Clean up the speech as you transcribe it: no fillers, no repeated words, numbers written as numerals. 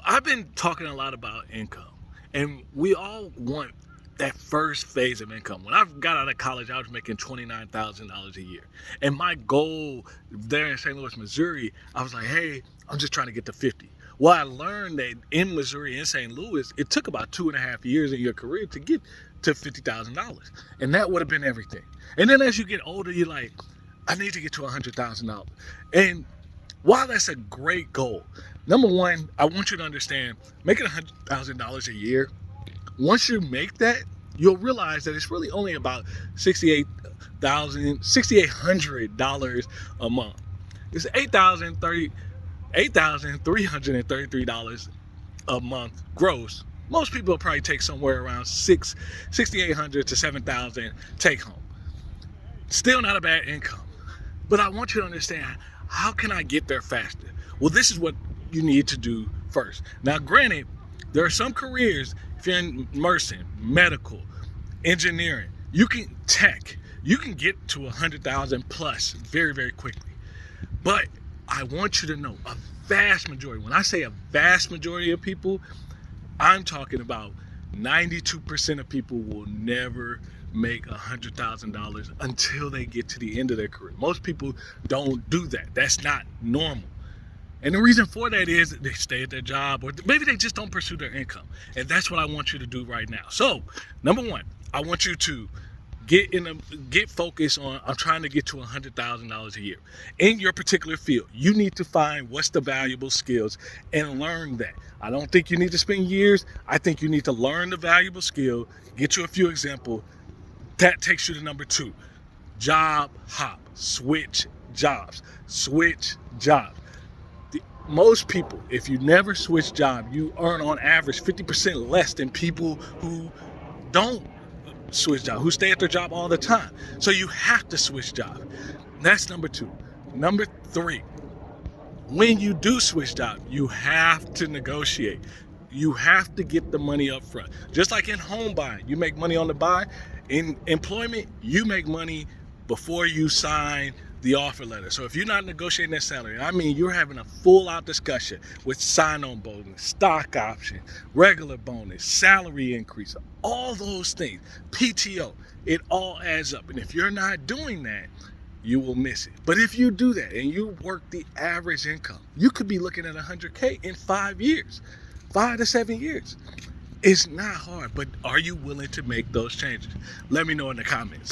I've been talking a lot about income, and we all want that first phase of income. When I got out of college, I was making $29,000 a year, and my goal there in St. Louis, Missouri, I was like, "Hey, I'm just trying to get to 50." Well, I learned that in Missouri, in St. Louis, it took about 2.5 years in your career to get to $50,000, and that would have been everything. And then as you get older, you're like, "I need to get to $100,000," and while that's a great goal, number one, I want you to understand making $100,000 a year. Once you make that, you'll realize that it's really only about $6,800 a month. It's $8,333 a month gross. Most people probably take somewhere around 6,800 to 7,000 take home. Still not a bad income. But I want you to understand, how can I get there faster? Well, this is what you need to do first. Now, granted, there are some careers, if you're in nursing, medical, engineering, you can get to 100,000 plus very, very quickly. But I want you to know a vast majority, when I say a vast majority of people, I'm talking about 92% of people will never make $100,000 until they get to the end of their career. Most people don't do that. That's not normal. And the reason for that is that they stay at their job, or maybe they just don't pursue their income. And that's what I want you to do right now. So, number one, I want you to get focused on, I'm trying to get to $100,000 a year in your particular field. You need to find what's the valuable skills and learn that. I don't think you need to spend years. I think you need to learn the valuable skill, get you a few examples. That takes you to number two, job hop, switch jobs. Most people, if you never switch job, you earn on average 50% less than people who don't switch job, who stay at their job all the time. So you have to switch job. That's number two. Number three, when you do switch job, you have to negotiate. You have to get the money up front. Just like in home buying, you make money on the buy. In employment, you make money before you sign the offer letter. So if you're not negotiating that salary, I mean, you're having a full out discussion with sign-on bonus, stock option, regular bonus, salary increase, all those things, PTO, it all adds up. And if you're not doing that, you will miss it. But if you do that and you work the average income, you could be looking at 100K in 5 years, 5 to 7 years. It's not hard, but are you willing to make those changes? Let me know in the comments.